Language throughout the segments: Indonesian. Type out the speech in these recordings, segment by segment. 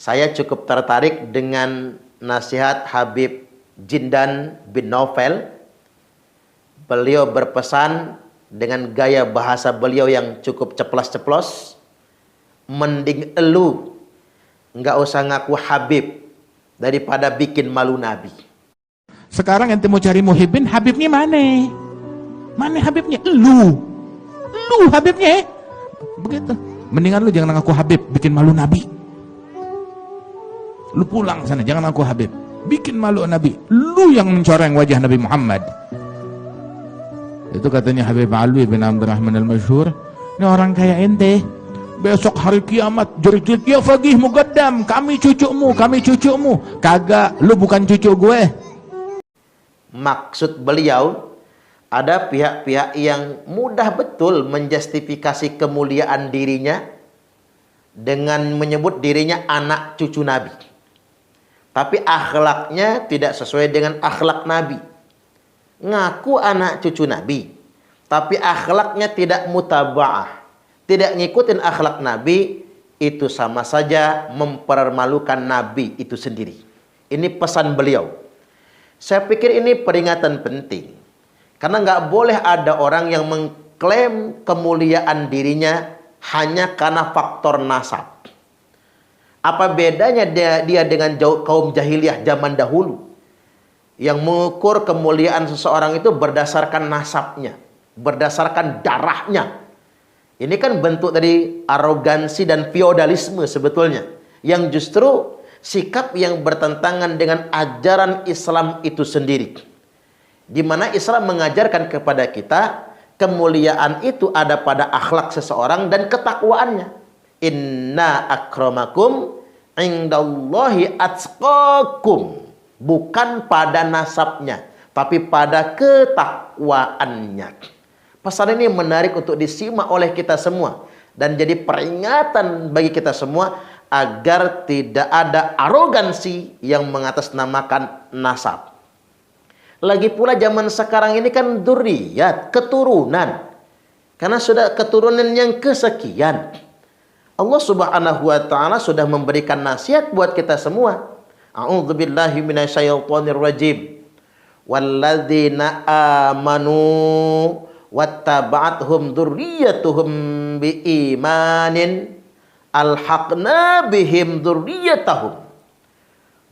Saya cukup tertarik dengan nasihat Habib Jindan bin Naufal. Beliau berpesan dengan gaya bahasa beliau yang cukup ceplos-ceplos, mending elu nggak usah ngaku Habib daripada bikin malu Nabi. Sekarang ente mau cari muhibbin, Habibnya mana? Mana Habibnya? Lu Habibnya. Begitu. Mendingan lu jangan ngaku Habib, bikin malu Nabi. Lu pulang sana, jangan ngaku Habib, bikin malu Nabi. Lu yang mencoreng wajah Nabi Muhammad. Itu katanya Habib Alwi bin Abdurrahman al-Masyhur, ini orang kayak ente besok hari kiamat jerit-jerit, ya faqih muqaddam, kami cucumu. Kagak, lu bukan cucu gue. Maksud beliau, ada pihak-pihak yang mudah betul menjustifikasi kemuliaan dirinya dengan menyebut dirinya anak cucu Nabi, tapi akhlaknya tidak sesuai dengan akhlak Nabi. Ngaku anak cucu Nabi, tapi akhlaknya tidak mutaba'ah, tidak ngikutin akhlak Nabi, itu sama saja mempermalukan Nabi itu sendiri. Ini pesan beliau. Saya pikir ini peringatan penting, karena nggak boleh ada orang yang mengklaim kemuliaan dirinya hanya karena faktor nasab. Apa bedanya dia dengan kaum jahiliyah zaman dahulu yang mengukur kemuliaan seseorang itu berdasarkan nasabnya, berdasarkan darahnya. Ini kan bentuk dari arogansi dan feodalisme sebetulnya, yang justru sikap yang bertentangan dengan ajaran Islam itu sendiri. Di mana Islam mengajarkan kepada kita kemuliaan itu ada pada akhlak seseorang dan ketakwaannya. Inna akramakum indallahi atqakum. Bukan pada nasabnya, tapi pada ketakwaannya. Pesan ini menarik untuk disimak oleh kita semua dan jadi peringatan bagi kita semua agar tidak ada arogansi yang mengatasnamakan nasab. Lagi pula zaman sekarang ini kan dzurriyyat, keturunan. Karena sudah keturunan yang kesekian. Allah Subhanahu wa taala sudah memberikan nasihat buat kita semua. A'udzubillahi minasyaitonir rajim. Walladzina amanu wattaba'athum dzurriyyatuhum biimanin alhaqna bihim dzurriyyatahum.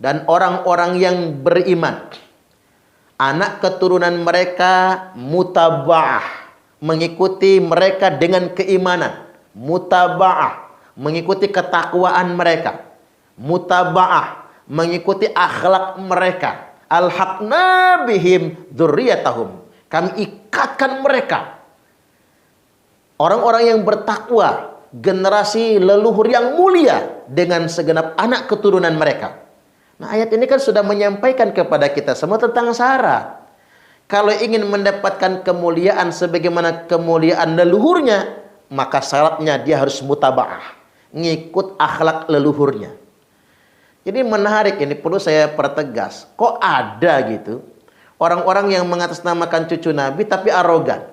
Dan orang-orang yang beriman, anak keturunan mereka mutaba'ah, mengikuti mereka dengan keimanan. Mutaba'ah, mengikuti ketakwaan mereka. Mutaba'ah, mengikuti akhlak mereka. Alhaqna bihim dzurriyyatahum. Kami ikatkan mereka, orang-orang yang bertakwa, generasi leluhur yang mulia, dengan segenap anak keturunan mereka. Nah, ayat ini kan sudah menyampaikan kepada kita semua tentang syarat. Kalau ingin mendapatkan kemuliaan sebagaimana kemuliaan leluhurnya, maka syaratnya dia harus mutaba'ah, ngikut akhlak leluhurnya. Jadi menarik, ini perlu saya pertegas. Kok ada gitu orang-orang yang mengatasnamakan cucu Nabi tapi arogan,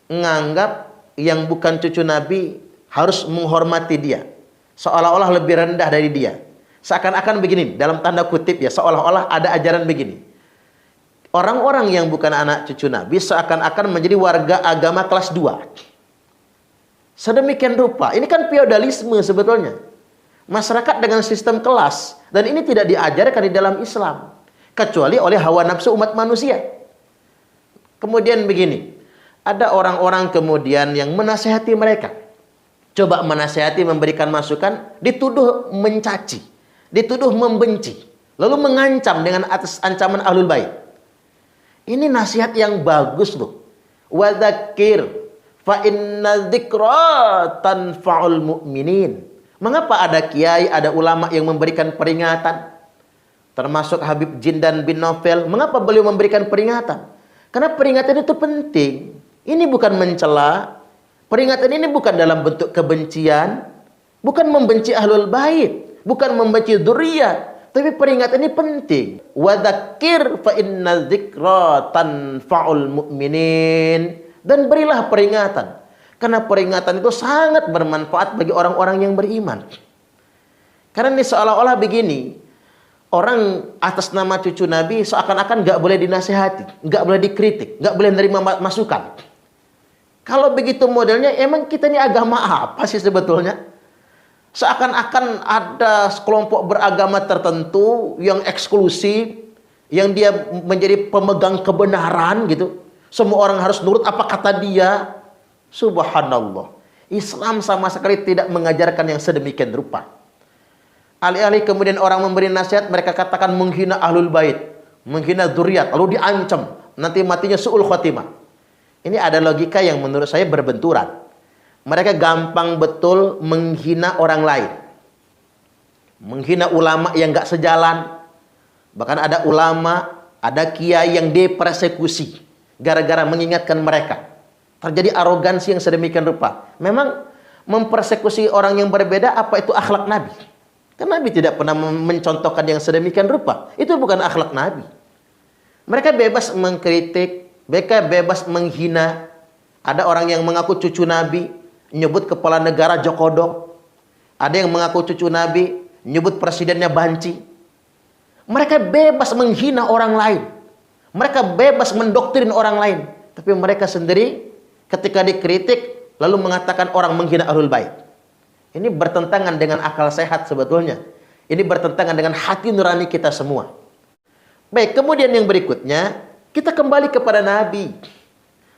nganggap yang bukan cucu Nabi harus menghormati dia, seolah-olah lebih rendah dari dia. Seakan-akan begini, dalam tanda kutip ya, seolah-olah ada ajaran begini. Orang-orang yang bukan anak cucu Nabi seakan-akan menjadi warga agama kelas 2. Sedemikian rupa, ini kan feodalisme sebetulnya. Masyarakat dengan sistem kelas, dan ini tidak diajarkan di dalam Islam, kecuali oleh hawa nafsu umat manusia. Kemudian begini, ada orang-orang kemudian yang menasihati mereka. Coba menasihati, memberikan masukan, dituduh mencaci, dituduh membenci, lalu mengancam dengan atas ancaman ahlul bait. Ini nasihat yang bagus loh. Wa dzakir fa inna dzikra tanfa'ul mu'minin. Mengapa ada kiai, ada ulama yang memberikan peringatan? Termasuk Habib Jindan bin Naufal. Mengapa beliau memberikan peringatan? Karena peringatan itu penting. Ini bukan mencela. Peringatan ini bukan dalam bentuk kebencian, bukan membenci ahlul bait, bukan membenci dzurriyyah, tapi peringatan ini penting. Wa dzakir fa inna dzikra tanfa'ul mu'minin. Dan berilah peringatan, karena peringatan itu sangat bermanfaat bagi orang-orang yang beriman. Karena ini seolah-olah begini, orang atas nama cucu Nabi seakan-akan nggak boleh dinasehati, nggak boleh dikritik, nggak boleh menerima masukan. Kalau begitu modelnya, emang kita ini agama apa sih sebetulnya? Seakan-akan ada kelompok beragama tertentu yang eksklusif, yang dia menjadi pemegang kebenaran gitu. Semua orang harus nurut apa kata dia. Subhanallah. Islam sama sekali tidak mengajarkan yang sedemikian rupa. Alih-alih kemudian orang memberi nasihat, mereka katakan menghina ahlul bait, menghina dzurriyyat, lalu diancam, nanti matinya su'ul khotimah. Ini ada logika yang menurut saya berbenturan. Mereka gampang betul menghina orang lain. Menghina ulama yang gak sejalan. Bahkan ada ulama, ada kiai yang dipersekusi gara-gara mengingatkan mereka. Terjadi arogansi yang sedemikian rupa. Memang mempersekusi orang yang berbeda, apa itu akhlak Nabi? Karena Nabi tidak pernah mencontohkan yang sedemikian rupa. Itu bukan akhlak Nabi. Mereka bebas mengkritik, mereka bebas menghina. Ada orang yang mengaku cucu Nabi, nyebut kepala negara Jokodok. Ada yang mengaku cucu Nabi, nyebut presidennya Banci. Mereka bebas menghina orang lain. Mereka bebas mendoktrin orang lain. Tapi mereka sendiri ketika dikritik lalu mengatakan orang menghina ahlul bait. Ini bertentangan dengan akal sehat sebetulnya. Ini bertentangan dengan hati nurani kita semua. Baik, kemudian yang berikutnya, kita kembali kepada Nabi.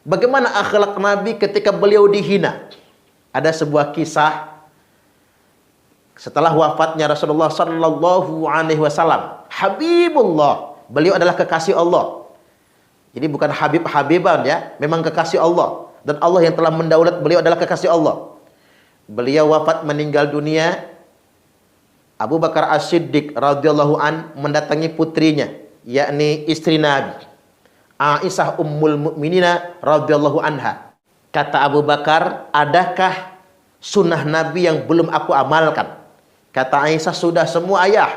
Bagaimana akhlak Nabi ketika beliau dihina? Ada sebuah kisah setelah wafatnya Rasulullah sallallahu alaihi wasallam. Habibullah, beliau adalah kekasih Allah. Jadi bukan Habib-Habiban ya, memang kekasih Allah. Dan Allah yang telah mendaulat beliau adalah kekasih Allah. Beliau wafat meninggal dunia. Abu Bakar As-Siddiq radhiyallahu an mendatangi putrinya, yakni istri Nabi, Aisyah ummul mukminina radhiyallahu anha. Kata Abu Bakar, adakah sunnah Nabi yang belum aku amalkan? Kata Aisyah, sudah semua ayah.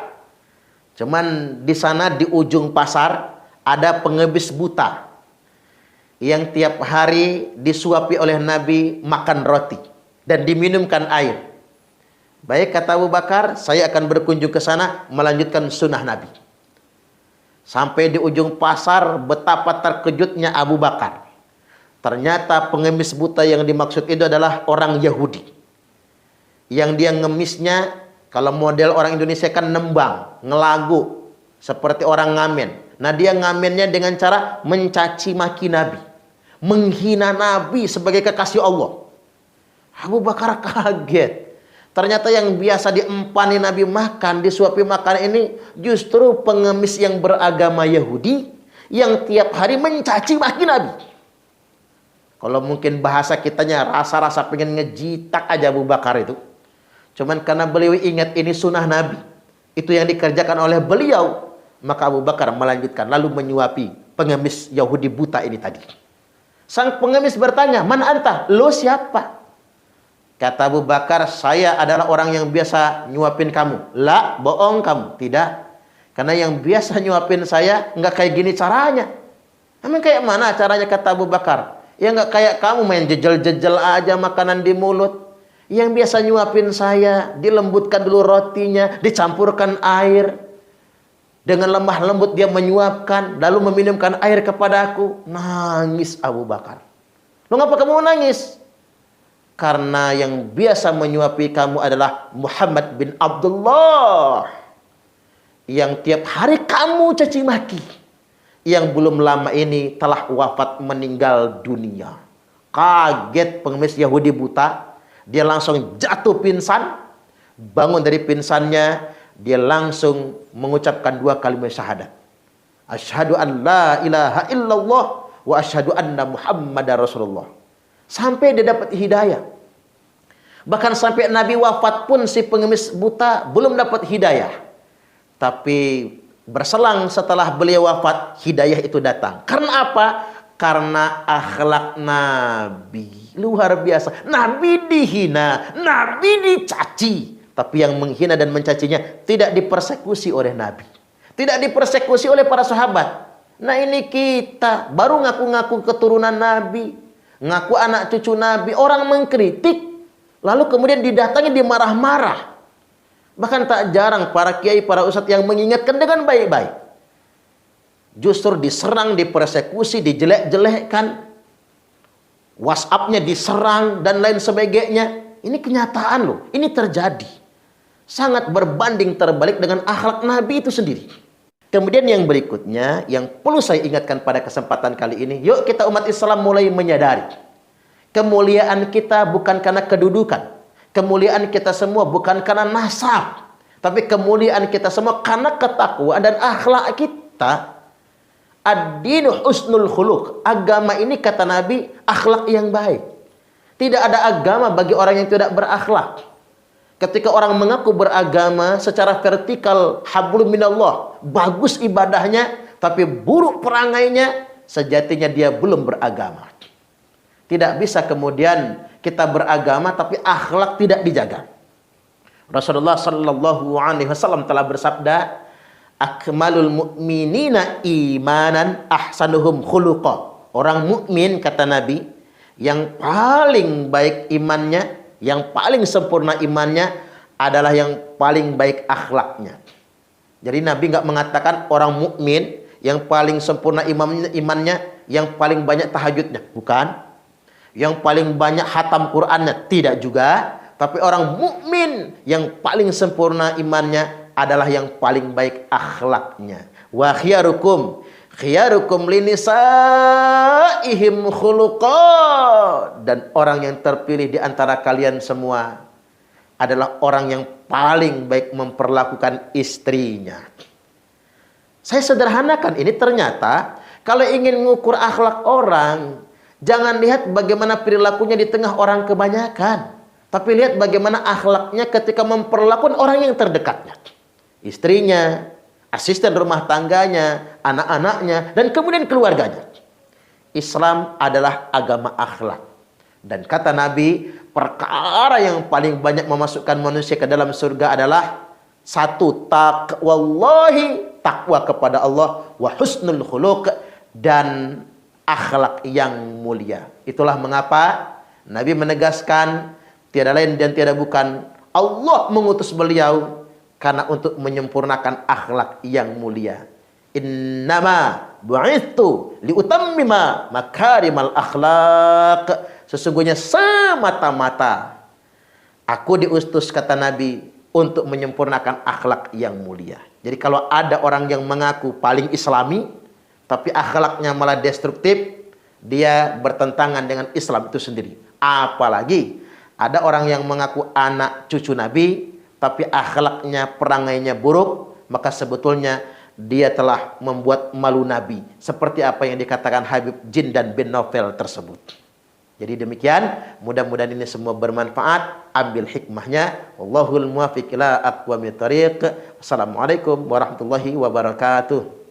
Cuman di sana di ujung pasar ada pengemis buta yang tiap hari disuapi oleh Nabi makan roti dan diminumkan air. Baik, kata Abu Bakar, saya akan berkunjung ke sana melanjutkan sunnah Nabi. Sampai di ujung pasar, betapa terkejutnya Abu Bakar. Ternyata pengemis buta yang dimaksud itu adalah orang Yahudi. Yang dia ngemisnya, kalau model orang Indonesia kan nembang, ngelagu, seperti orang ngamen. Nah, dia ngamennya dengan cara mencaci maki Nabi, menghina Nabi sebagai kekasih Allah. Abu Bakar kaget. Ternyata yang biasa diempani Nabi makan, disuapi makan ini justru pengemis yang beragama Yahudi yang tiap hari mencaci maki Nabi. Kalau mungkin bahasa kitanya rasa-rasa pengen ngejitak aja Abu Bakar itu. Cuman karena beliau ingat ini sunnah Nabi, itu yang dikerjakan oleh beliau, maka Abu Bakar melanjutkan lalu menyuapi pengemis Yahudi buta ini tadi. Sang pengemis bertanya, "Man anta? Lo siapa?" Kata Abu Bakar, "Saya adalah orang yang biasa nyuapin kamu." "La, bohong kamu." "Tidak. Karena yang biasa nyuapin saya nggak kayak gini caranya." "Emang kayak mana caranya?" kata Abu Bakar. "Ya nggak kayak kamu main jejel-jejel aja makanan di mulut. Yang biasa nyuapin saya, dilembutkan dulu rotinya, dicampurkan air. Dengan lemah lembut dia menyuapkan, lalu meminumkan air kepadaku." Nangis Abu Bakar. "Lo ngapa kamu nangis?" "Karena yang biasa menyuapi kamu adalah Muhammad bin Abdullah, yang tiap hari kamu caci maki, yang belum lama ini telah wafat meninggal dunia." Kaget pengemis Yahudi buta. Dia langsung jatuh pingsan. Bangun dari pingsannya, dia langsung mengucapkan 2 kalimat syahadat. Asyhadu an la ilaha illallah wa asyhadu anna Muhammadar Rasulullah. Sampai dia dapat hidayah. Bahkan sampai Nabi wafat pun si pengemis buta belum dapat hidayah. Tapi berselang setelah beliau wafat, hidayah itu datang. Karena apa? Karena akhlak Nabi luar biasa. Nabi dihina, Nabi dicaci. Tapi yang menghina dan mencacinya tidak dipersekusi oleh Nabi, tidak dipersekusi oleh para sahabat. Nah, ini kita baru ngaku-ngaku keturunan Nabi, ngaku anak cucu Nabi, orang mengkritik, lalu kemudian didatangi, dimarah-marah. Bahkan tak jarang para kiai, para ustadz yang mengingatkan dengan baik-baik, justru diserang, dipersekusi, dijelek-jelekkan, WhatsApp-nya diserang dan lain sebagainya. Ini kenyataan loh, ini terjadi. Sangat berbanding terbalik dengan akhlak Nabi itu sendiri. Kemudian yang berikutnya, yang perlu saya ingatkan pada kesempatan kali ini, yuk kita umat Islam mulai menyadari, kemuliaan kita bukan karena kedudukan, kemuliaan kita semua bukan karena nasab, tapi kemuliaan kita semua karena ketakwaan dan akhlak kita. Ad-dinu husnul khuluq. Agama ini kata Nabi, akhlak yang baik. Tidak ada agama bagi orang yang tidak berakhlak. Ketika orang mengaku beragama secara vertikal, hablum minallah, bagus ibadahnya, tapi buruk perangainya, sejatinya dia belum beragama. Tidak bisa kemudian kita beragama tapi akhlak tidak dijaga. Rasulullah sallallahu alaihi wasallam telah bersabda, akmalul mu'minina imanan ahsanuhum khuluqa. Orang mukmin kata Nabi, yang paling baik imannya, yang paling sempurna imannya adalah yang paling baik akhlaknya. Jadi Nabi nggak mengatakan orang mukmin yang paling sempurna imannya, yang paling banyak tahajudnya, bukan. Yang paling banyak hatam Qur'annya, tidak juga. Tapi orang mukmin yang paling sempurna imannya adalah yang paling baik akhlaknya. Wa khiyarukum linisaihim khuluqa. Dan orang yang terpilih di antara kalian semua adalah orang yang paling baik memperlakukan istrinya. Saya sederhanakan ini, ternyata kalau ingin mengukur akhlak orang, jangan lihat bagaimana perilakunya di tengah orang kebanyakan, tapi lihat bagaimana akhlaknya ketika memperlakukan orang yang terdekatnya. Istrinya, asisten rumah tangganya, anak-anaknya, dan kemudian keluarganya. Islam adalah agama akhlak. Dan kata Nabi, perkara yang paling banyak memasukkan manusia ke dalam surga adalah satu, taqwallahi, takwa kepada Allah, wa husnul khuluq, dan akhlak yang mulia. Itulah mengapa Nabi menegaskan, tiada lain dan tiada bukan, Allah mengutus beliau karena untuk menyempurnakan akhlak yang mulia. Innama bu'ithu liutammima makarimal akhlak. Sesungguhnya semata-mata aku diutus, kata Nabi, untuk menyempurnakan akhlak yang mulia. Jadi kalau ada orang yang mengaku paling islami, tapi akhlaknya malah destruktif, dia bertentangan dengan Islam itu sendiri. Apalagi ada orang yang mengaku anak cucu Nabi, tapi akhlaknya, perangainya buruk, maka sebetulnya dia telah membuat malu Nabi. Seperti apa yang dikatakan Habib Jindan bin Novel tersebut. Jadi demikian, mudah-mudahan ini semua bermanfaat. Ambil hikmahnya. Wallahul muwaffiq ila aqwamit thariq. Wassalamualaikum warahmatullahi wabarakatuh.